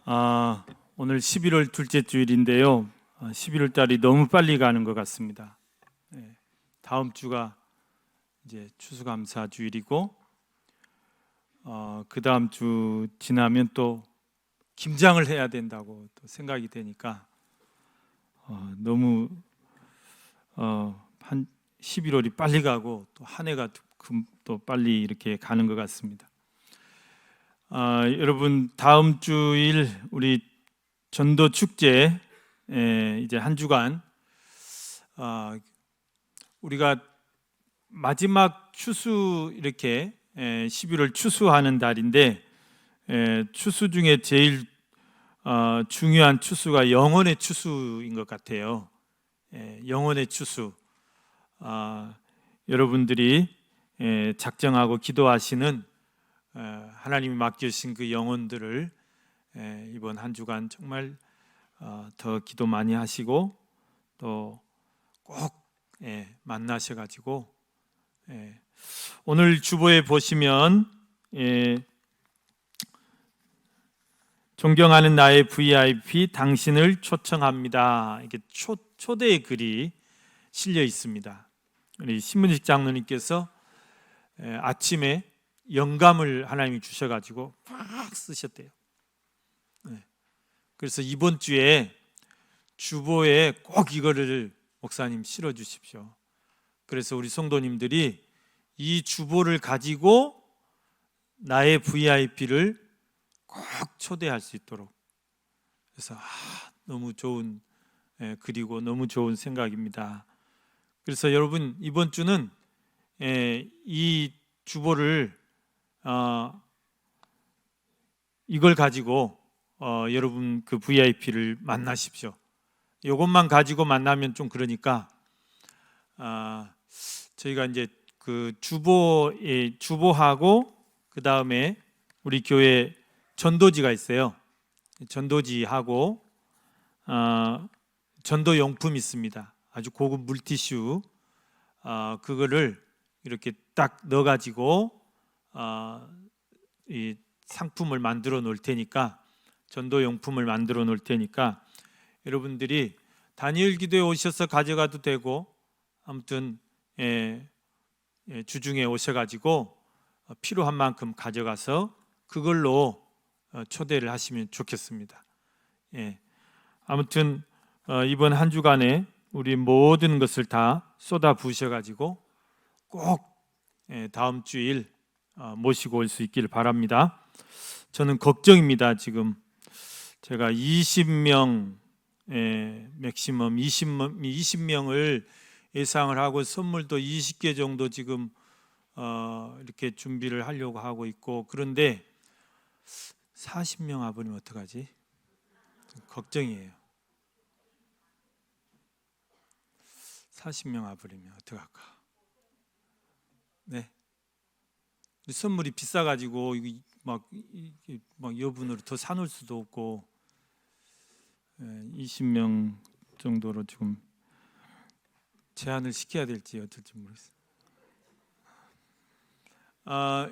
아, 오늘 11월 둘째 주일인데요. 11월 달이 너무 빨리 가는 것 같습니다. 네, 다음 주가 이제 추수감사 주일이고, 그 다음 주 지나면 또 김장을 해야 된다고 또 생각이 되니까 너무 한 11월이 빨리 가고 또 한 해가 또 빨리 이렇게 가는 것 같습니다. 여러분, 다음 주일 우리 전도 축제 이제 한 주간 우리가 마지막 추수 이렇게 11월 추수하는 달인데, 추수 중에 제일 중요한 추수가 영혼의 추수인 것 같아요. 영혼의 추수. 여러분들이 작정하고 기도하시는 하나님이 맡겨주신 그 영혼들을 이번 한 주간 정말 더 기도 많이 하시고 또 꼭 만나셔가지고 오늘 주보에 보시면 존경하는 나의 VIP 당신을 초청합니다. 이렇게 초대의 글이 실려 있습니다. 우리 신문식 장로님께서 아침에 영감을 하나님이 주셔가지고 팍 쓰셨대요. 그래서 이번 주에 주보에 꼭 이거를 목사님 실어 주십시오. 그래서 우리 성도님들이 이 주보를 가지고 나의 VIP를 꼭 초대할 수 있도록. 그래서 너무 좋은 글이고 너무 좋은 생각입니다. 그래서 여러분, 이번 주는 이 주보를 이걸 가지고 여러분 그 VIP를 만나십시오. 이것만 가지고 만나면 좀 그러니까 저희가 이제 그 주보하고 그 다음에 우리 교회 전도지가 있어요. 전도지하고 전도 용품 있습니다. 아주 고급 물티슈, 그거를 이렇게 딱 넣어가지고 이 상품을 만들어 놓을 테니까, 전도 용품을 만들어 놓을 테니까 여러분들이 다니엘 기도에 오셔서 가져가도 되고, 아무튼 주중에 오셔가지고 필요한 만큼 가져가서 그걸로 초대를 하시면 좋겠습니다. 아무튼 이번 한 주간에 우리 모든 것을 다 쏟아 부으셔가지고 꼭 다음 주일 모시고 올 수 있기를 바랍니다. 저는 걱정입니다. 지금 제가 20명 맥시멈 20명을 예상을 하고 선물도 20개 정도 지금 이렇게 준비를 하려고 하고 있고, 그런데 40명 와버리면 어떡하지? 걱정이에요. 40명 와버리면 어떡할까? 네. 선물이 비싸가지고 막 여분으로 더 사놓을 수도 없고, 20명 정도로 지금 제한을 시켜야 될지 어떨지 모르겠어요.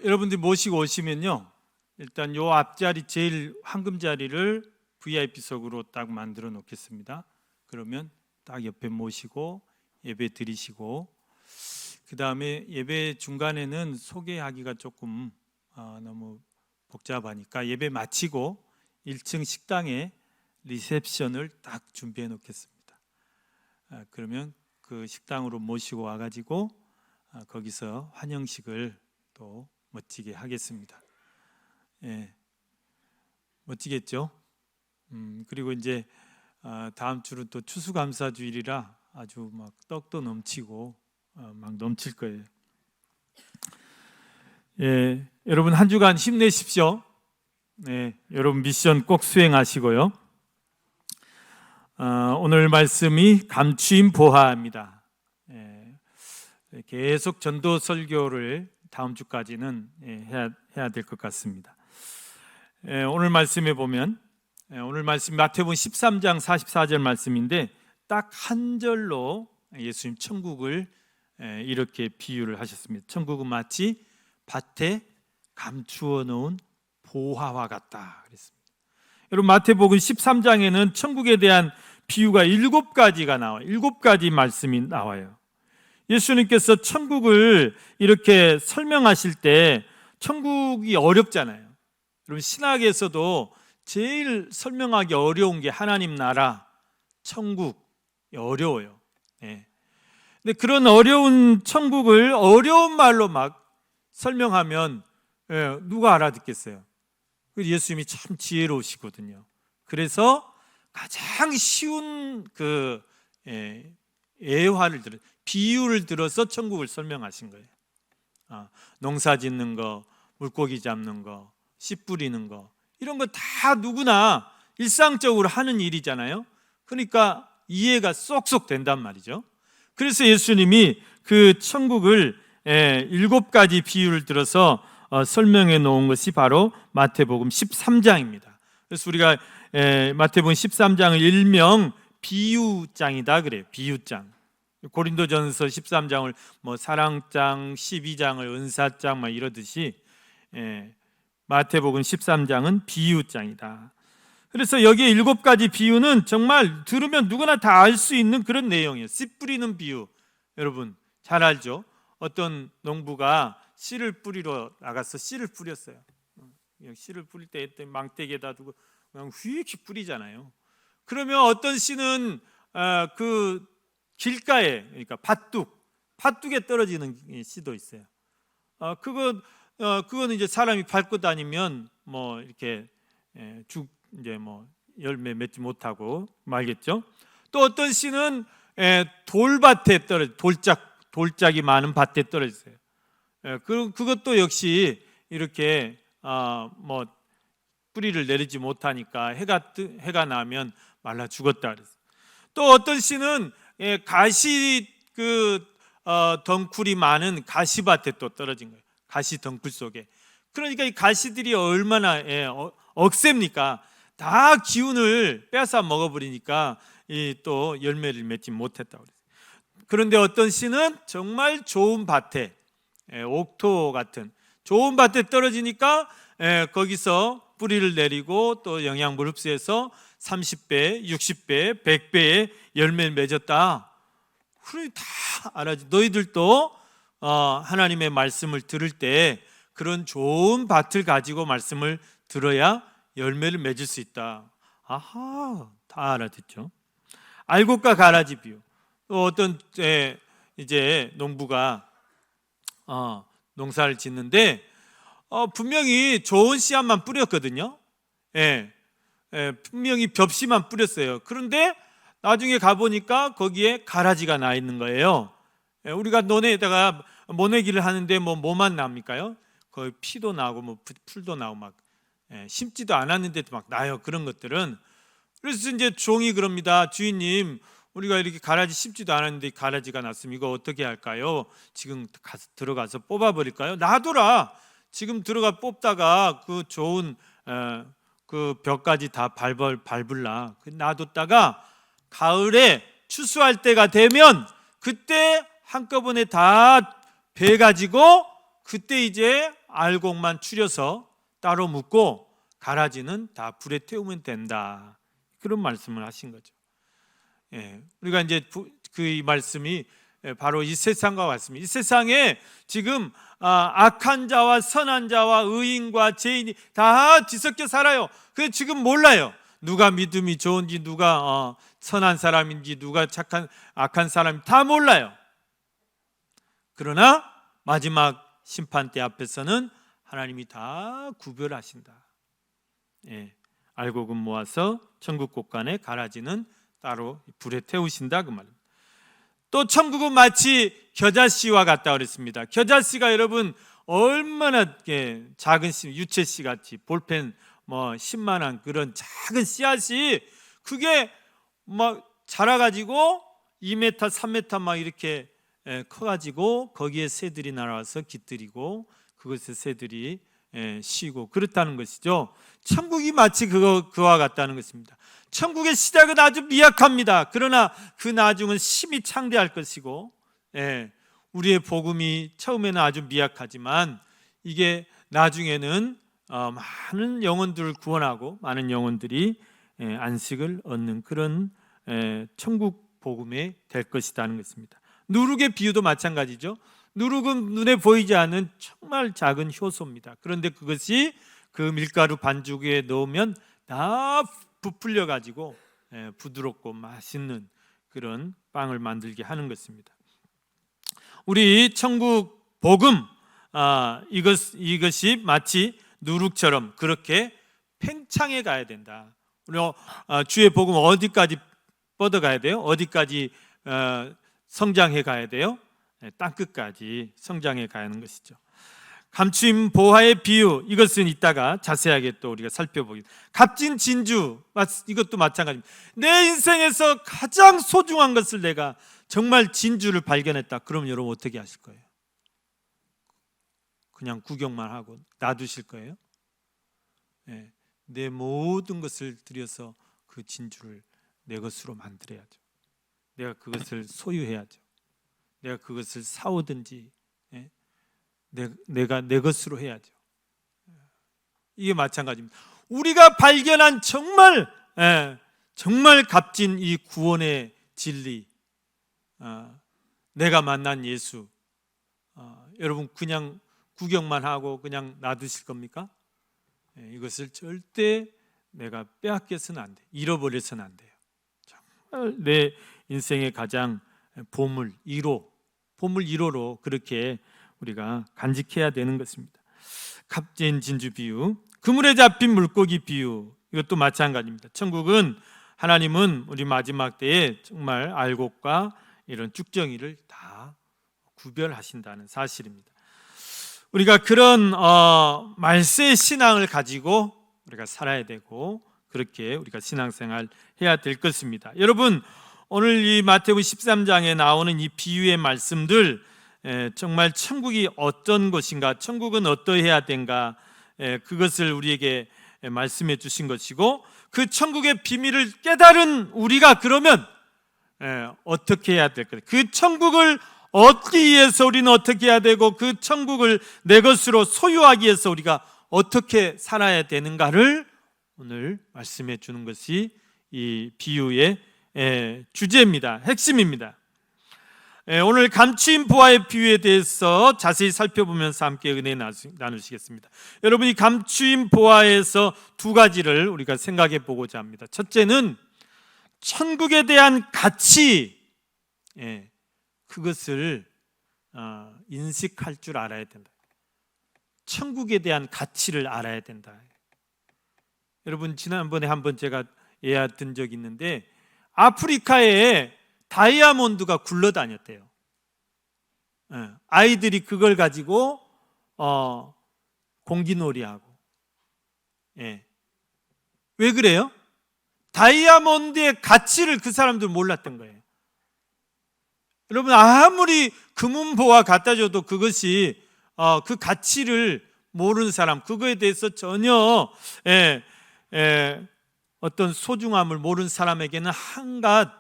여러분들이 모시고 오시면요, 일단 요 앞자리 제일 황금 자리를 VIP석으로 딱 만들어 놓겠습니다. 그러면 딱 옆에 모시고 예배 드리시고, 그 다음에 예배 중간에는 소개하기가 조금 너무 복잡하니까 예배 마치고 1층 식당에 리셉션을 딱 준비해 놓겠습니다. 그러면 그 식당으로 모시고 와가지고 거기서 환영식을 또 멋지게 하겠습니다. 멋지겠죠? 그리고 이제 다음 주는 또 추수감사주일이라 아주 막 떡도 넘치고 막 넘칠 거예요. 여러분 한 주간 힘내십시오. 여러분 미션 꼭 수행하시고요. 오늘 말씀이 감추임 보화입니다. 계속 전도 설교를 다음 주까지는 해야 될 것 같습니다. 오늘 말씀에 보면, 오늘 말씀 마태복음 13장 44절 말씀인데 딱 한 절로 예수님 천국을 이렇게 비유를 하셨습니다. 천국은 마치 밭에 감추어 놓은 보화와 같다 그랬습니다. 여러분 마태복음 13장에는 천국에 대한 비유가 7가지가 나와요. 7가지 말씀이 나와요. 예수님께서 천국을 이렇게 설명하실 때 천국이 어렵잖아요. 여러분 신학에서도 제일 설명하기 어려운 게 하나님 나라, 천국이 어려워요. 네. 근데 그런 어려운 천국을 어려운 말로 막 설명하면 누가 알아듣겠어요? 예수님이 참 지혜로우시거든요. 그래서 가장 쉬운 예화를 들어, 비유를 들어서 천국을 설명하신 거예요. 농사 짓는 거, 물고기 잡는 거, 씨 뿌리는 거, 이런 거 다 누구나 일상적으로 하는 일이잖아요. 그러니까 이해가 쏙쏙 된단 말이죠. 그래서 예수님이 그 천국을 7가지 비유를 들어서 설명해 놓은 것이 바로 마태복음 13장입니다. 그래서 우리가 마태복음 13장을 일명 비유장이다 그래요. 비유장. 고린도전서 13장을 뭐 사랑장, 12장을 은사장 막 이러듯이 마태복음 13장은 비유장이다. 그래서 여기에 7가지 비유는 정말 들으면 누구나 다 알 수 있는 그런 내용이에요. 씨 뿌리는 비유, 여러분 잘 알죠? 어떤 농부가 씨를 뿌리러 나가서 씨를 뿌렸어요. 씨를 뿌릴 때 망대기에다 두고 그냥 휙 뿌리잖아요. 그러면 어떤 씨는 그 길가에, 그러니까 팥둑에 떨어지는 씨도 있어요. 그거는 이제 사람이 밟고 다니면 뭐 이렇게 이제 뭐 열매 맺지 못하고 말겠죠. 또 어떤 씨는 돌밭에 돌짝이 많은 밭에 떨어졌어요. 그것도 역시 이렇게 뭐 뿌리를 내리지 못하니까 해가 나면 말라 죽었다 그랬어요. 또 어떤 씨는 가시 덩쿨이 많은 가시밭에 또 떨어진 거예요. 가시 덩쿨 속에. 그러니까 이 가시들이 얼마나 억셉니까? 다 기운을 빼앗아 먹어버리니까 또 열매를 맺지 못했다고 그랬어요. 그런데 어떤 씨는 정말 좋은 밭에, 옥토 같은 좋은 밭에 떨어지니까 거기서 뿌리를 내리고 또 영양분을 흡수해서 30배, 60배, 100배의 열매를 맺었다. 그러니 다 알아지. 너희들도 하나님의 말씀을 들을 때 그런 좋은 밭을 가지고 말씀을 들어야 열매를 맺을 수 있다. 아하, 다 알아듣죠. 알곡과 가라지 비유. 또 어떤 이제 농부가 농사를 짓는데 분명히 좋은 씨앗만 뿌렸거든요. 분명히 벽씨만 뿌렸어요. 그런데 나중에 가보니까 거기에 가라지가 나 있는 거예요. 우리가 논에다가 모내기를 하는데 뭐만 나옵니까요? 거의 피도 나고 뭐 풀도 나고 막 심지도 않았는데도 막 나요. 그런 것들은. 그래서 이제 종이 그럽니다. 주인님, 우리가 이렇게 가라지 심지도 않았는데 가라지가 났으면 이거 어떻게 할까요? 지금 들어가서 뽑아버릴까요? 놔둬라. 지금 들어가 뽑다가 그 좋은 그 벽까지 다 밟을라. 놔뒀다가 가을에 추수할 때가 되면 그때 한꺼번에 다 베가지고 그때 이제 알곡만 추려서 따로 묻고 가라지는 다 불에 태우면 된다. 그런 말씀을 하신 거죠. 우리가 이제 그 말씀이 바로 이 세상과 같습니다. 이 세상에 지금 악한 자와 선한 자와 의인과 죄인이 다 뒤섞여 살아요. 그래서 지금 몰라요. 누가 믿음이 좋은지, 누가 선한 사람인지, 누가 악한 사람인지 다 몰라요. 그러나 마지막 심판대 앞에서는 하나님이 다 구별하신다. 알곡은 모아서 천국 곳간에 가라지는 따로 불에 태우신다, 그 말입니다. 또 천국은 마치 겨자씨와 같다 그랬습니다. 겨자씨가 여러분 얼마나 작은 씨, 유채씨 같이 볼펜 뭐 10만원 그런 작은 씨앗이 그게 막 자라가지고 2m, 3m 막 이렇게 커가지고 거기에 새들이 날아와서 깃들이고 그것에 새들이 쉬고 그렇다는 것이죠. 천국이 마치 그와 같다는 것입니다. 천국의 시작은 아주 미약합니다. 그러나 그 나중은 심히 창대할 것이고, 우리의 복음이 처음에는 아주 미약하지만 이게 나중에는 많은 영혼들을 구원하고 많은 영혼들이 안식을 얻는 그런 천국 복음이 될 것이라는 것입니다. 누룩의 비유도 마찬가지죠. 누룩은 눈에 보이지 않는 정말 작은 효소입니다. 그런데 그것이 그 밀가루 반죽에 넣으면 다 부풀려 가지고 부드럽고 맛있는 그런 빵을 만들게 하는 것입니다. 우리 천국 복음 이것이 마치 누룩처럼 그렇게 팽창해 가야 된다. 우리 주의 복음 어디까지 뻗어가야 돼요? 어디까지 성장해 가야 돼요? 땅끝까지 성장해 가는 것이죠. 감추임 보화의 비유, 이것은 이따가 자세하게 또 우리가 살펴보겠습니다. 값진 진주, 이것도 마찬가지입니다. 내 인생에서 가장 소중한 것을 내가 정말 진주를 발견했다. 그럼 여러분 어떻게 하실 거예요? 그냥 구경만 하고 놔두실 거예요? 내 모든 것을 들여서 그 진주를 내 것으로 만들어야죠. 내가 그것을 소유해야죠. 내가 그것을 사오든지 내가 내 것으로 해야죠. 이게 마찬가지입니다. 우리가 발견한 정말 값진 이 구원의 진리, 내가 만난 예수, 여러분 그냥 구경만 하고 그냥 놔두실 겁니까? 이것을 절대 내가 빼앗겨서는 안 돼. 잃어버려서는 안 돼요. 정말 내 인생의 가장 보물 1호로 그렇게 우리가 간직해야 되는 것입니다. 값진 진주 비유, 그물에 잡힌 물고기 비유, 이것도 마찬가지입니다. 천국은 하나님은 우리 마지막 때에 정말 알곡과 이런 쭉정이를 다 구별하신다는 사실입니다. 우리가 그런 말세의 신앙을 가지고 우리가 살아야 되고 그렇게 우리가 신앙생활 해야 될 것입니다. 여러분, 오늘 이 마태복음 13장에 나오는 이 비유의 말씀들, 정말 천국이 어떤 것인가, 천국은 어떠해야 된가, 그것을 우리에게 말씀해 주신 것이고, 그 천국의 비밀을 깨달은 우리가 그러면 어떻게 해야 될까? 그 천국을 얻기 위해서 우리는 어떻게 해야 되고, 그 천국을 내 것으로 소유하기 위해서 우리가 어떻게 살아야 되는가를 오늘 말씀해 주는 것이 이 비유의 주제입니다. 핵심입니다. 오늘 감추임 보화의 비유에 대해서 자세히 살펴보면서 함께 은혜 나누시겠습니다. 여러분, 이 감추임 보화에서 두 가지를 우리가 생각해 보고자 합니다. 첫째는 천국에 대한 가치, 그것을 인식할 줄 알아야 된다. 천국에 대한 가치를 알아야 된다. 여러분, 지난번에 한번 제가 예화 든 적이 있는데 아프리카에 다이아몬드가 굴러다녔대요. 아이들이 그걸 가지고 공기놀이하고. 왜 그래요? 다이아몬드의 가치를 그 사람들 몰랐던 거예요. 여러분, 아무리 금은보화 갖다 줘도 그것이 그 가치를 모르는 사람, 그거에 대해서 전혀 어떤 소중함을 모르는 사람에게는 한갓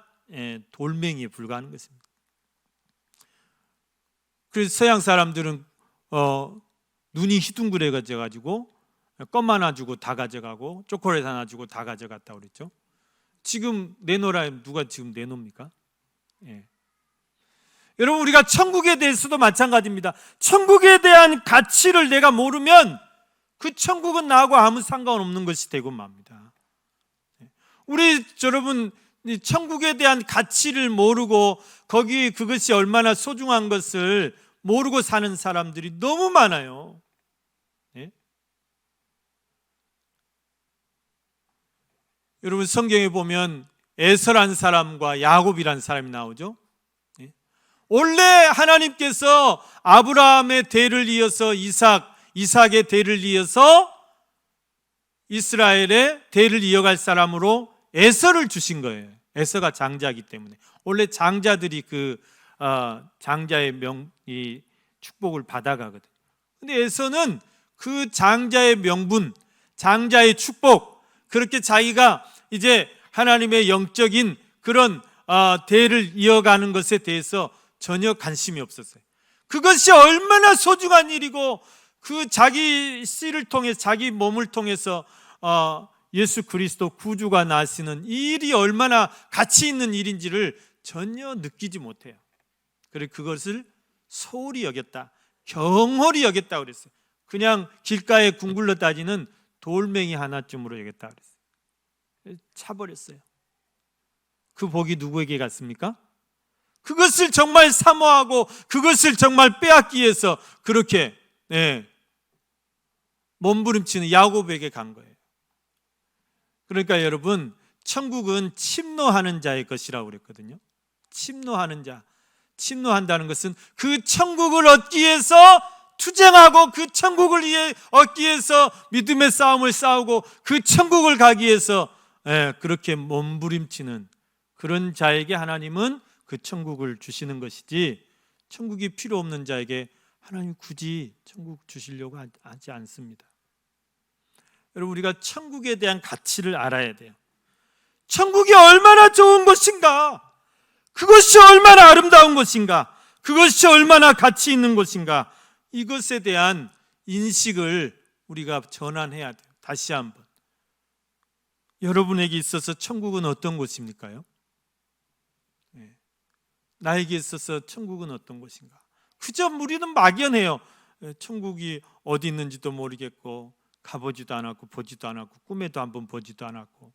돌멩이에 불과한 것입니다. 그래서 서양 사람들은 눈이 희둥그레가지고 껌 하나 주고 다 가져가고 초콜릿 하나 주고 다 가져갔다고 그랬죠. 지금 내놓으라 누가 지금 내놓습니까? 여러분, 우리가 천국에 대해서도 마찬가지입니다. 천국에 대한 가치를 내가 모르면 그 천국은 나하고 아무 상관없는 것이 되고 맙니다. 여러분, 천국에 대한 가치를 모르고 거기 그것이 얼마나 소중한 것을 모르고 사는 사람들이 너무 많아요. 여러분, 성경에 보면 에서란 사람과 야곱이란 사람이 나오죠. 원래 하나님께서 아브라함의 대를 이어서 이삭의 대를 이어서 이스라엘의 대를 이어갈 사람으로 에서를 주신 거예요. 에서가 장자이기 때문에. 원래 장자들이 그 장자의 이 축복을 받아가거든. 근데 에서는 그 장자의 명분, 장자의 축복, 그렇게 자기가 이제 하나님의 영적인 그런 대를 이어가는 것에 대해서 전혀 관심이 없었어요. 그것이 얼마나 소중한 일이고 그 자기 씨를 통해 자기 몸을 통해서 예수 그리스도 구주가 나시는 이 일이 얼마나 가치 있는 일인지를 전혀 느끼지 못해요. 그래서 그것을 소홀히 여겼다, 경홀히 여겼다 그랬어요. 그냥 길가에 궁굴러 다니는 돌멩이 하나쯤으로 여겼다 그랬어요. 차버렸어요. 그 복이 누구에게 갔습니까? 그것을 정말 사모하고 그것을 정말 빼앗기 위해서 그렇게 몸부림치는 야곱에게 간 거예요. 그러니까 여러분, 천국은 침노하는 자의 것이라고 그랬거든요. 침노하는 자. 침노한다는 것은 그 천국을 얻기 위해서 투쟁하고 그 천국을 얻기 위해서 믿음의 싸움을 싸우고 그 천국을 가기 위해서 그렇게 몸부림치는 그런 자에게 하나님은 그 천국을 주시는 것이지, 천국이 필요 없는 자에게 하나님 굳이 천국 주시려고 하지 않습니다. 여러분, 우리가 천국에 대한 가치를 알아야 돼요. 천국이 얼마나 좋은 것인가, 그것이 얼마나 아름다운 것인가, 그것이 얼마나 가치 있는 것인가, 이것에 대한 인식을 우리가 전환해야 돼요. 다시 한번, 여러분에게 있어서 천국은 어떤 곳입니까요? 나에게 있어서 천국은 어떤 곳인가? 그저 우리는 막연해요. 천국이 어디 있는지도 모르겠고 가보지도 않았고 보지도 않았고 꿈에도 한번 보지도 않았고.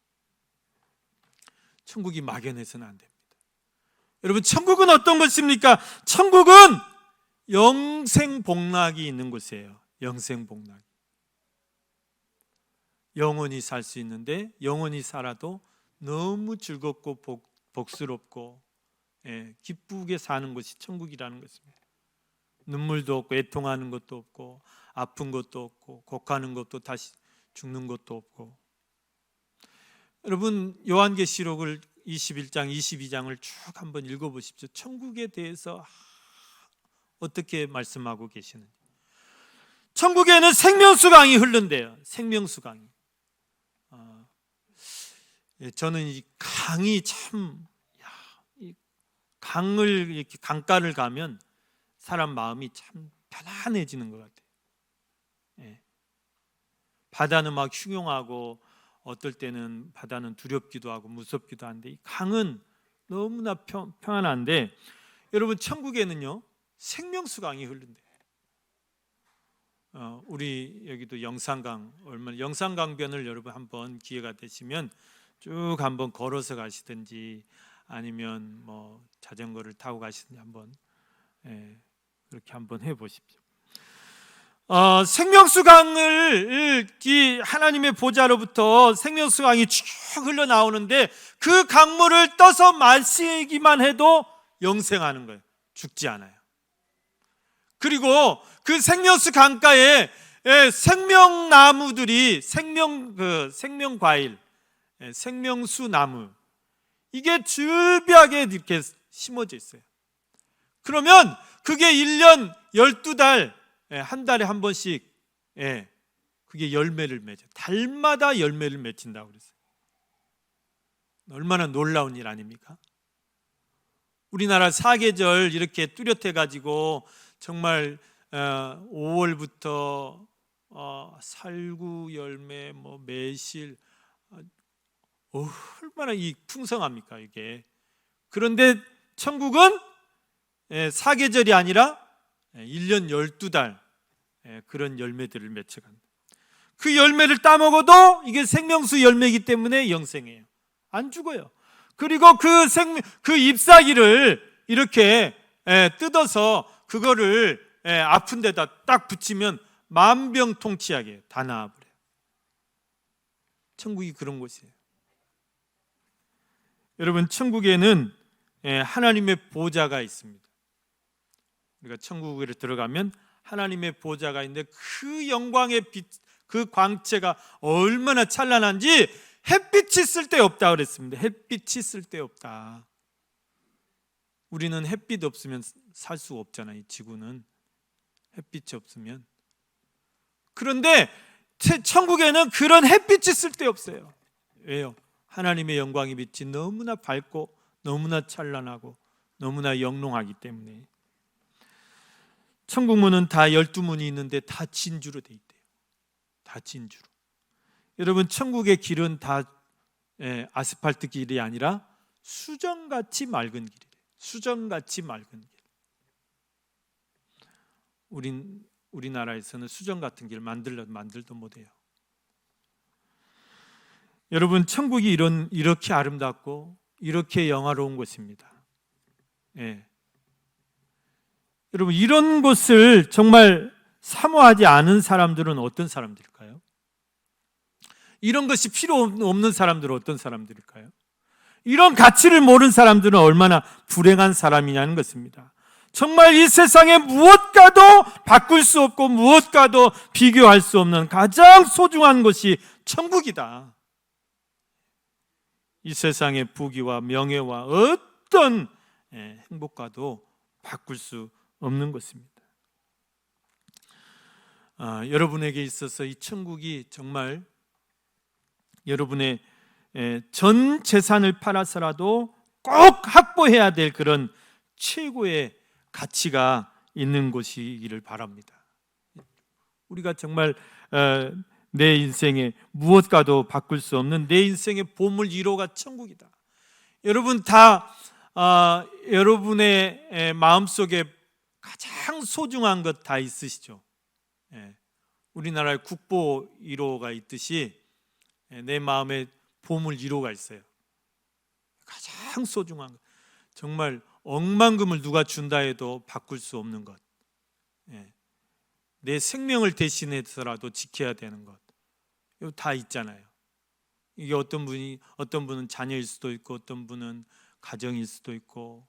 천국이 막연해서는 안 됩니다. 여러분, 천국은 어떤 것입니까? 천국은 영생복락이 있는 곳이에요. 영생복락. 영원히 살 수 있는데, 영원히 살아도 너무 즐겁고 복스럽고 기쁘게 사는 것이 천국이라는 것입니다. 눈물도 없고 애통하는 것도 없고 아픈 것도 없고 곡하는 것도 다시 죽는 것도 없고. 여러분, 요한계시록을 21장, 22장을 쭉 한번 읽어보십시오. 천국에 대해서 어떻게 말씀하고 계시는지. 천국에는 생명수강이 흐른대요. 생명수강이. 저는 이 강이 참, 강을 이렇게 강가를 가면 사람 마음이 참 편안해지는 것 같아요. 바다는 막 흉흉하고 어떨 때는 바다는 두렵기도 하고 무섭기도 한데, 이 강은 너무나 평안한데, 여러분, 천국에는요 생명수강이 흐른대요. 우리 여기도 영산강변을 여러분 한번 기회가 되시면 쭉 한번 걸어서 가시든지 아니면 뭐 자전거를 타고 가시든지 한번 그렇게 한번 해보십시오. 생명수강을 이 하나님의 보좌로부터 생명수강이 쭉 흘러나오는데, 그 강물을 떠서 마시기만 해도 영생하는 거예요. 죽지 않아요. 그리고 그 생명수 강가에 생명나무들이 생명과일, 생명수 나무, 이게 줄비하게 이렇게 심어져 있어요. 그러면 그게 1년 12달, 한 달에 한 번씩 그게 열매를 맺어요. 달마다 열매를 맺힌다고 그랬어요. 얼마나 놀라운 일 아닙니까? 우리나라 사계절 이렇게 뚜렷해 가지고 정말 5월부터 살구 열매, 뭐 매실, 얼마나 이 풍성합니까 이게. 그런데 천국은 사계절이 아니라 1년 12달 그런 열매들을 맺혀간다. 그 열매를 따먹어도 이게 생명수 열매이기 때문에 영생해요. 안 죽어요. 그리고 그 잎사귀를 이렇게 뜯어서 그거를 아픈 데다 딱 붙이면 만병통치약이에요. 다 나아버려요. 천국이 그런 곳이에요. 여러분, 천국에는 하나님의 보좌가 있습니다. 우리가 천국에 들어가면 하나님의 보좌가 있는데, 그 영광의 빛, 그 광채가 얼마나 찬란한지 햇빛이 쓸데없다 그랬습니다. 햇빛이 쓸데없다. 우리는 햇빛 없으면 살 수가 없잖아요. 이 지구는 햇빛이 없으면. 그런데 천국에는 그런 햇빛이 쓸데없어요. 왜요? 하나님의 영광의 빛이 너무나 밝고 너무나 찬란하고 너무나 영롱하기 때문에. 천국 문은 다 12문이 있는데 다 진주로 돼 있대요. 다 진주로. 여러분, 천국의 길은 다 아스팔트 길이 아니라 수정같이 맑은 길이래요. 수정같이 맑은 길. 우리나라에서는 수정 같은 길 만들도 못해요. 여러분, 천국이 이렇게 아름답고 이렇게 영화로운 곳입니다. 여러분, 이런 곳을 정말 사모하지 않은 사람들은 어떤 사람들일까요? 이런 것이 필요 없는 사람들은 어떤 사람들일까요? 이런 가치를 모르는 사람들은 얼마나 불행한 사람이냐는 것입니다. 정말 이 세상에 무엇과도 바꿀 수 없고 무엇과도 비교할 수 없는 가장 소중한 것이 천국이다. 이 세상의 부귀와 명예와 어떤 행복과도 바꿀 수 없는 것입니다. 여러분에게 있어서 이 천국이 정말 여러분의 전 재산을 팔아서라도 꼭 확보해야 될 그런 최고의 가치가 있는 곳이기를 바랍니다. 우리가 정말 내 인생에 무엇과도 바꿀 수 없는 내 인생의 보물 1호가 천국이다. 여러분 다 여러분의 마음속에 가장 소중한 것 다 있으시죠? 우리나라에 국보 1호가 있듯이 내 마음에 보물 1호가 있어요. 가장 소중한 것, 정말 억만금을 누가 준다 해도 바꿀 수 없는 것, 내 생명을 대신해서라도 지켜야 되는 것, 이거 다 있잖아요. 이게 어떤 분은 자녀일 수도 있고 어떤 분은 가정일 수도 있고,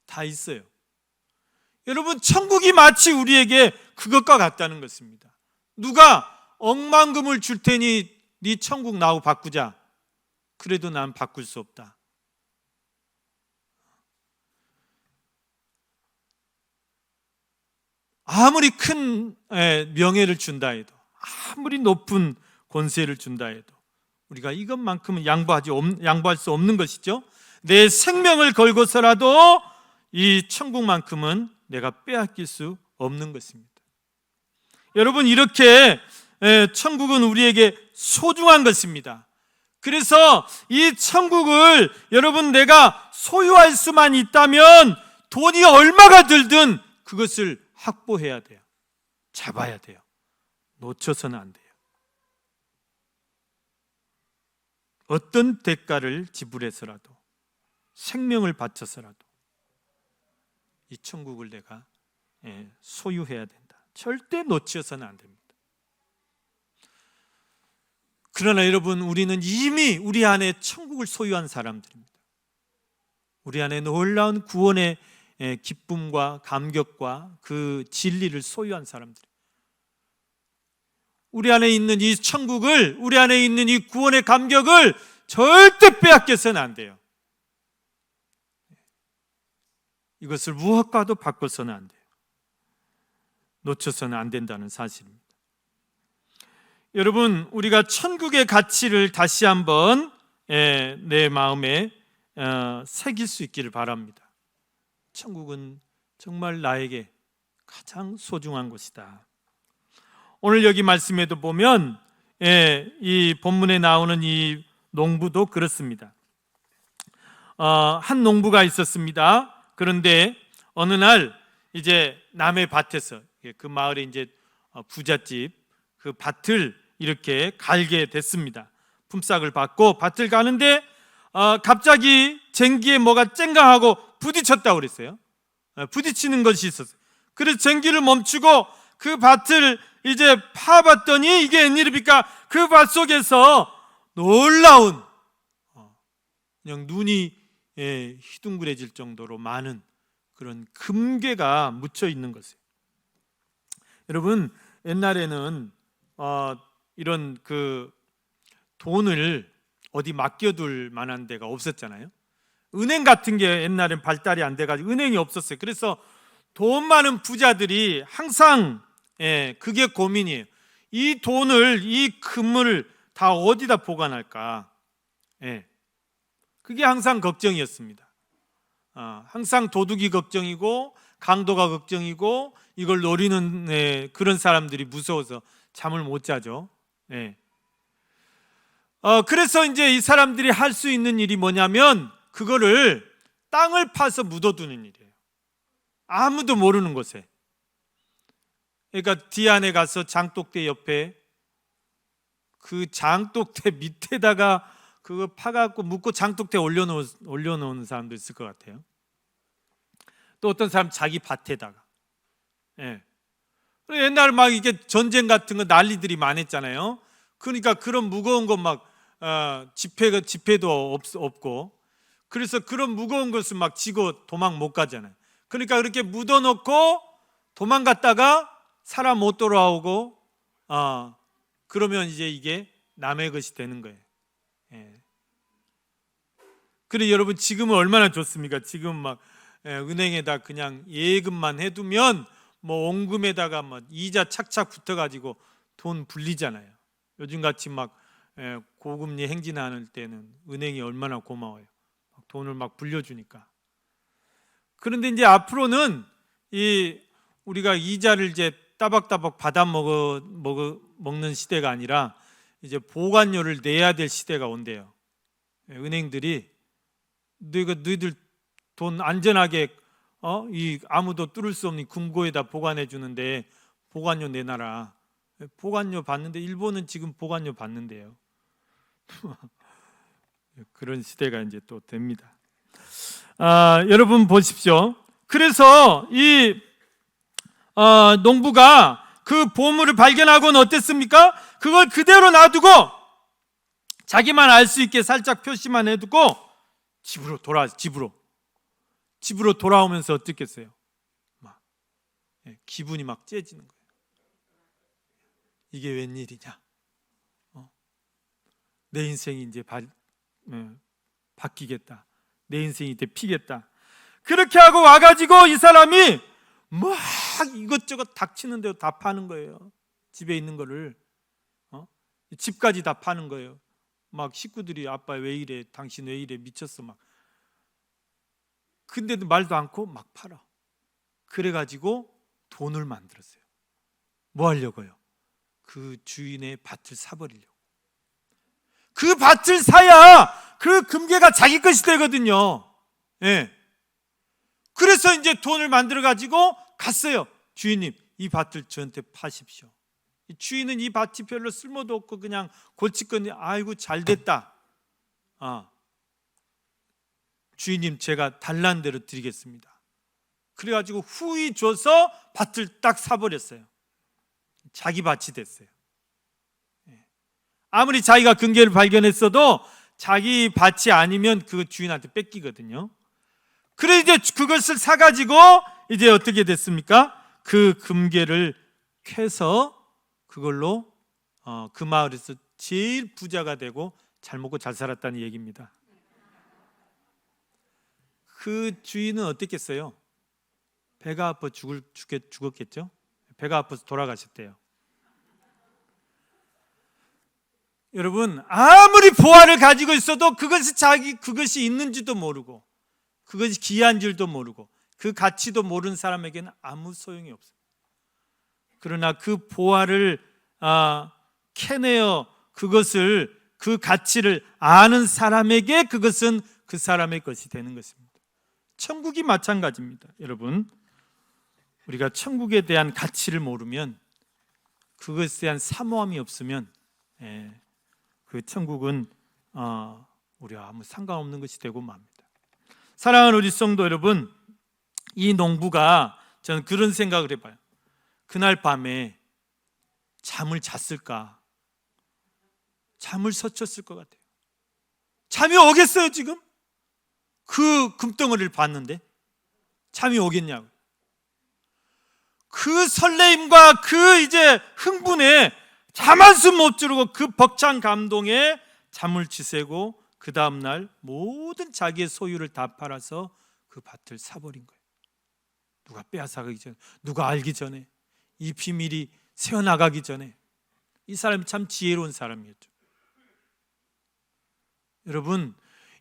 다 있어요. 여러분, 천국이 마치 우리에게 그것과 같다는 것입니다. 누가 억만금을 줄 테니 네 천국 나하고 바꾸자. 그래도 난 바꿀 수 없다. 아무리 큰 명예를 준다 해도, 아무리 높은 권세를 준다 해도 우리가 이것만큼은 양보할 수 없는 것이죠. 내 생명을 걸고서라도 이 천국만큼은 내가 빼앗길 수 없는 것입니다. 여러분, 이렇게 천국은 우리에게 소중한 것입니다. 그래서 이 천국을 여러분 내가 소유할 수만 있다면 돈이 얼마가 들든 그것을 확보해야 돼요. 잡아야 돼요. 놓쳐서는 안 돼요. 어떤 대가를 지불해서라도, 생명을 바쳐서라도 이 천국을 내가 소유해야 된다. 절대 놓쳐서는 안 됩니다. 그러나 여러분, 우리는 이미 우리 안에 천국을 소유한 사람들입니다. 우리 안에 놀라운 구원의 기쁨과 감격과 그 진리를 소유한 사람들. 우리 안에 있는 이 천국을, 우리 안에 있는 이 구원의 감격을 절대 빼앗겨서는 안 돼요. 이것을 무엇과도 바꿔서는 안 돼요. 놓쳐서는 안 된다는 사실입니다. 여러분, 우리가 천국의 가치를 다시 한번 내 마음에 새길 수 있기를 바랍니다. 천국은 정말 나에게 가장 소중한 곳이다. 오늘 여기 말씀에도 보면 이 본문에 나오는 이 농부도 그렇습니다. 한 농부가 있었습니다. 그런데 어느 날 이제 남의 밭에서, 그 마을에 이제 부잣집 그 밭을 이렇게 갈게 됐습니다. 품삯을 받고 밭을 가는데 갑자기 쟁기에 뭐가 쨍강하고 부딪혔다고 그랬어요. 부딪히는 것이 있었어요. 그래서 쟁기를 멈추고 그 밭을 이제 파봤더니 이게 웬일입니까? 그 밭 속에서 놀라운, 그냥 눈이 희둥그레질 정도로 많은 그런 금괴가 묻혀 있는 것이에요. 여러분, 옛날에는 이런 그 돈을 어디 맡겨둘 만한 데가 없었잖아요. 은행 같은 게 옛날엔 발달이 안 돼가지고 은행이 없었어요. 그래서 돈 많은 부자들이 항상 그게 고민이에요. 이 돈을, 이 금을 다 어디다 보관할까? 그게 항상 걱정이었습니다. 항상 도둑이 걱정이고 강도가 걱정이고 이걸 노리는 그런 사람들이 무서워서 잠을 못 자죠. 그래서 이제 이 사람들이 할 수 있는 일이 뭐냐면 그거를 땅을 파서 묻어두는 일이에요. 아무도 모르는 곳에. 그러니까 뒤안에 가서 장독대 옆에 그 장독대 밑에다가 그거 파갖고 묻고 장독대 올려놓은 사람도 있을 것 같아요. 또 어떤 사람 자기 밭에다가. 옛날 막 이게 전쟁 같은 거 난리들이 많았잖아요. 그러니까 그런 무거운 거 막 지폐도 없고, 그래서 그런 무거운 것을 막 지고 도망 못 가잖아요. 그러니까 그렇게 묻어놓고 도망갔다가 사람 못 돌아오고, 그러면 이제 이게 남의 것이 되는 거예요. 그래 여러분, 지금은 얼마나 좋습니까? 지금 막 은행에다 그냥 예금만 해두면 뭐 원금에다가 뭐 이자 착착 붙어가지고 돈 불리잖아요. 요즘같이 막 고금리 행진하는 때는 은행이 얼마나 고마워요. 돈을 막 불려주니까. 그런데 이제 앞으로는 우리가 이자를 이제 따박따박 받아 먹는 시대가 아니라 이제 보관료를 내야 될 시대가 온대요. 은행들이 너희들 돈 안전하게 아무도 뚫을 수 없는 금고에다 보관해 주는데 보관료 내놔라. 보관료 받는데 일본은 지금 보관료 받는데요. 그런 시대가 이제 또 됩니다. 여러분 보십시오. 그래서 이 농부가 그 보물을 발견하고는 어땠습니까? 그걸 그대로 놔두고 자기만 알 수 있게 살짝 표시만 해두고 집으로 돌아오면서 어떻겠어요? 기분이 막 째지는 거예요. 이게 웬일이냐? 내 인생이 이제 바뀌겠다. 내 인생이 이제 피겠다. 그렇게 하고 와가지고 이 사람이 막 이것저것 닥치는 대로 다 파는 거예요. 집에 있는 거를 집까지 다 파는 거예요. 막 식구들이 아빠 왜 이래? 당신 왜 이래? 미쳤어 막. 근데도 말도 않고 막 팔아. 그래가지고 돈을 만들었어요. 뭐 하려고요? 그 주인의 밭을 사버리려고. 그 밭을 사야 그 금괴가 자기 것이 되거든요. 그래서 이제 돈을 만들어가지고 갔어요. 주인님, 이 밭을 저한테 파십시오. 주인은 이 밭이 별로 쓸모도 없고 그냥 골칫거리. 아이고 잘됐다. 주인님, 제가 달란 대로 드리겠습니다. 그래가지고 후히 줘서 밭을 딱 사버렸어요. 자기 밭이 됐어요. 아무리 자기가 금괴를 발견했어도 자기 밭이 아니면 그 주인한테 뺏기거든요. 그래 이제 그것을 사가지고 이제 어떻게 됐습니까? 그 금괴를 캐서 그걸로 그 마을에서 제일 부자가 되고 잘 먹고 잘 살았다는 얘기입니다. 그 주인은 어땠겠어요? 배가 아파 죽었겠죠? 배가 아파서 돌아가셨대요. 여러분, 아무리 보화를 가지고 있어도 그것이 있는지도 모르고 그것이 귀한 줄도 모르고 그 가치도 모르는 사람에게는 아무 소용이 없어요. 그러나 그 보화를 캐내어 그 가치를 아는 사람에게 그것은 그 사람의 것이 되는 것입니다. 천국이 마찬가지입니다. 여러분, 우리가 천국에 대한 가치를 모르면, 그것에 대한 사모함이 없으면 그 천국은 우리와 아무 상관없는 것이 되고 맙니다. 사랑하는 우리 성도 여러분, 이 농부가 저는 그런 생각을 해봐요. 그날 밤에 잠을 잤을까? 잠을 설쳤을 것 같아요. 잠이 오겠어요 지금? 그 금덩어리를 봤는데 잠이 오겠냐고. 그 설레임과 그 이제 흥분에 잠 한숨 못 자고 그 벅찬 감동에 잠을 지새고 그 다음날 모든 자기의 소유를 다 팔아서 그 밭을 사버린 거예요. 누가 빼앗아가기 전에, 누가 알기 전에, 이 비밀이 새어나가기 전에. 이 사람이 참 지혜로운 사람이었죠. 여러분,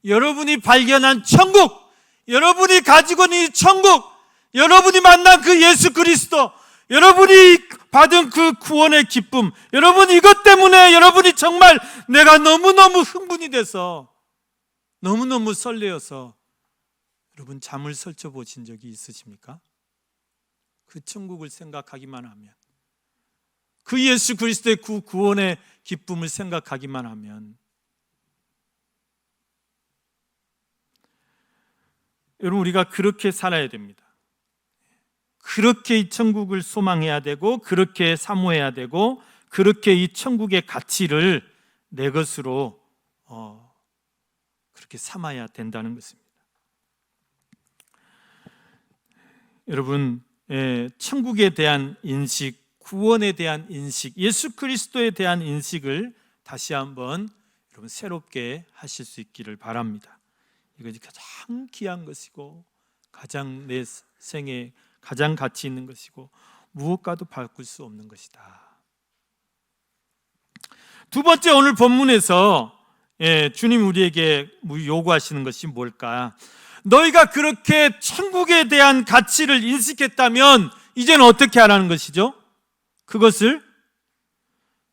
여러분이 발견한 천국, 여러분이 가지고 있는 이 천국, 여러분이 만난 그 예수 그리스도, 여러분이 받은 그 구원의 기쁨, 여러분 이것 때문에 여러분이 정말 내가 너무너무 흥분이 돼서 너무너무 설레어서 여러분 잠을 설쳐 보신 적이 있으십니까? 그 천국을 생각하기만 하면, 그 예수 그리스도의 그 구원의 기쁨을 생각하기만 하면, 여러분 우리가 그렇게 살아야 됩니다. 그렇게 이 천국을 소망해야 되고, 그렇게 사모해야 되고, 그렇게 이 천국의 가치를 내 것으로 그렇게 삼아야 된다는 것입니다. 여러분, 천국에 대한 인식, 구원에 대한 인식, 예수 그리스도에 대한 인식을 다시 한번 여러분 새롭게 하실 수 있기를 바랍니다. 이것이 가장 귀한 것이고, 가장 내 생에 가장 가치 있는 것이고, 무엇과도 바꿀 수 없는 것이다. 두 번째, 오늘 본문에서 주님 우리에게 요구하시는 것이 뭘까? 너희가 그렇게 천국에 대한 가치를 인식했다면 이제는 어떻게 하라는 것이죠? 그것을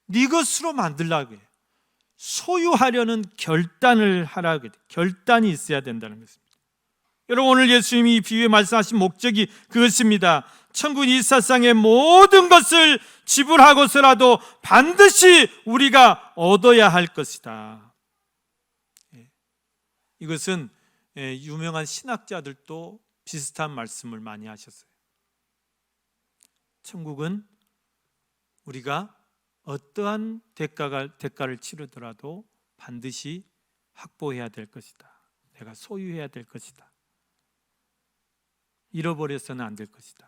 네 것으로 만들라고 해요. 소유하려는 결단을 하라고 해요. 결단이 있어야 된다는 것입니다. 여러분, 오늘 예수님이 이 비유에 말씀하신 목적이 그것입니다. 천국 이 세상의 모든 것을 지불하고서라도 반드시 우리가 얻어야 할 것이다. 이것은 유명한 신학자들도 비슷한 말씀을 많이 하셨어요. 천국은 우리가 어떠한 대가를 치르더라도 반드시 확보해야 될 것이다. 내가 소유해야 될 것이다. 잃어버려서는 안 될 것이다.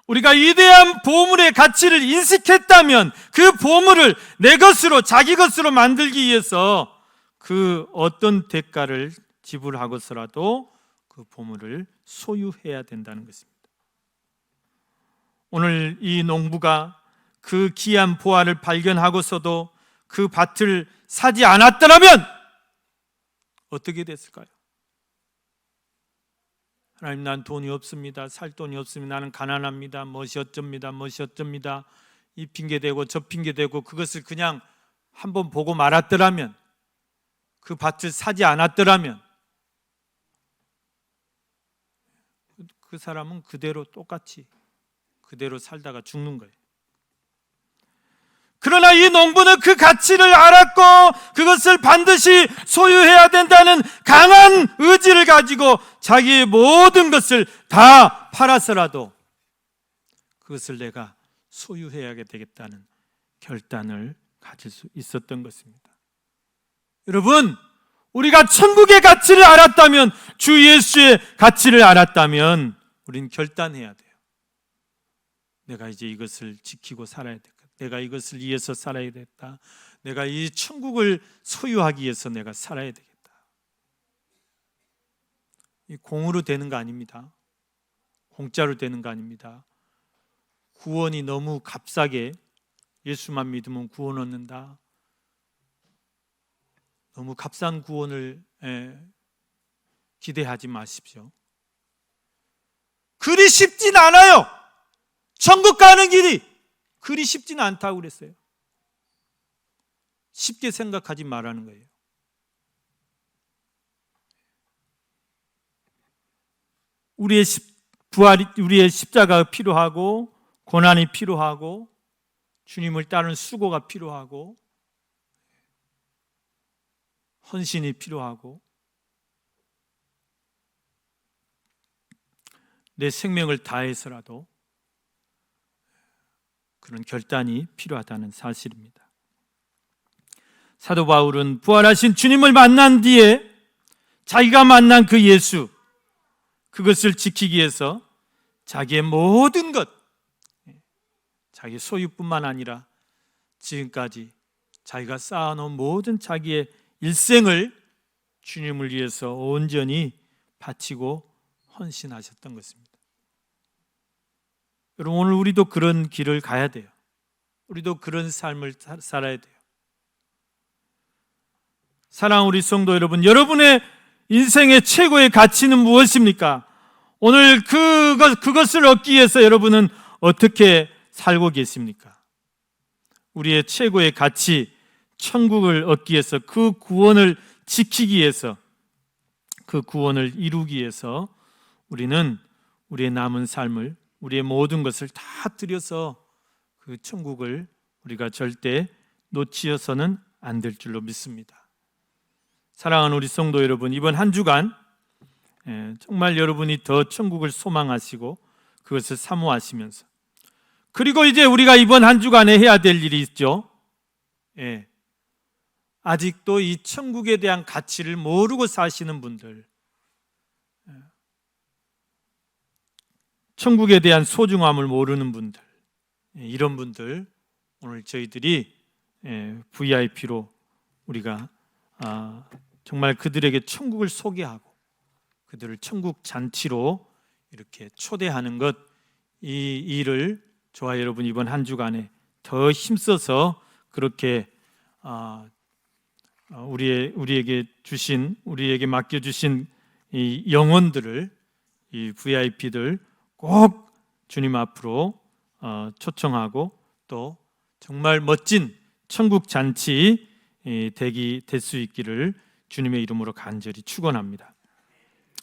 우리가 위대한 보물의 가치를 인식했다면 그 보물을 내 것으로, 자기 것으로 만들기 위해서 그 어떤 대가를 지불하고서라도 그 보물을 소유해야 된다는 것입니다. 오늘 이 농부가 그 귀한 보화를 발견하고서도 그 밭을 사지 않았더라면 어떻게 됐을까요? 하나님, 난 돈이 없습니다. 살 돈이 없습니다. 나는 가난합니다. 멋이 어쩝니다. 이 핑계대고 저 핑계대고 그것을 그냥 한번 보고 말았더라면, 그 밭을 사지 않았더라면 그 사람은 그대로 똑같이 그대로 살다가 죽는 거예요. 그러나 이 농부는 그 가치를 알았고 그것을 반드시 소유해야 된다는 강한 의지를 가지고 자기의 모든 것을 다 팔아서라도 그것을 내가 소유해야 되겠다는 결단을 가질 수 있었던 것입니다. 여러분, 우리가 천국의 가치를 알았다면, 주 예수의 가치를 알았다면 우리는 결단해야 돼요. 내가 이제 이것을 지키고 살아야 되겠다. 내가 이것을 위해서 살아야 되겠다. 내가 이 천국을 소유하기 위해서 내가 살아야 되겠다. 이 공으로 되는 거 아닙니다. 공짜로 되는 거 아닙니다. 구원이 너무 값싸게, 예수만 믿으면 구원 얻는다, 너무 값싼 구원을 기대하지 마십시오. 그리 쉽진 않아요. 천국 가는 길이 그리 쉽지는 않다고 그랬어요. 쉽게 생각하지 말라는 거예요. 우리의 십자가가 필요하고, 고난이 필요하고, 주님을 따르는 수고가 필요하고, 헌신이 필요하고, 내 생명을 다해서라도 그런 결단이 필요하다는 사실입니다. 사도 바울은 부활하신 주님을 만난 뒤에 자기가 만난 그 예수, 그것을 지키기 위해서 자기의 모든 것, 자기 소유뿐만 아니라 지금까지 자기가 쌓아놓은 모든 자기의 일생을 주님을 위해서 온전히 바치고 헌신하셨던 것입니다. 여러분, 오늘 우리도 그런 길을 가야 돼요. 우리도 그런 삶을 살아야 돼요. 사랑하는 우리 성도 여러분, 여러분의 인생의 최고의 가치는 무엇입니까? 오늘 그것을 얻기 위해서 여러분은 어떻게 살고 계십니까? 우리의 최고의 가치, 천국을 얻기 위해서, 그 구원을 지키기 위해서, 그 구원을 이루기 위해서 우리는 우리의 남은 삶을, 우리의 모든 것을 다 들여서 그 천국을 우리가 절대 놓치어서는 안 될 줄로 믿습니다. 사랑하는 우리 성도 여러분, 이번 한 주간 정말 여러분이 더 천국을 소망하시고 그것을 사모하시면서, 그리고 이제 우리가 이번 한 주간에 해야 될 일이 있죠. 아직도 이 천국에 대한 가치를 모르고 사시는 분들, 천국에 대한 소중함을 모르는 분들, 이런 분들 오늘 저희들이 VIP로 우리가 정말 그들에게 천국을 소개하고 그들을 천국 잔치로 이렇게 초대하는 것, 이 일을 저와 여러분 이번 한 주간에 더 힘써서 그렇게 우리에게 맡겨주신 이 영혼들을, 이 VIP들 꼭 주님 앞으로 초청하고 또 정말 멋진 천국 잔치 될 수 있기를 주님의 이름으로 간절히 축원합니다.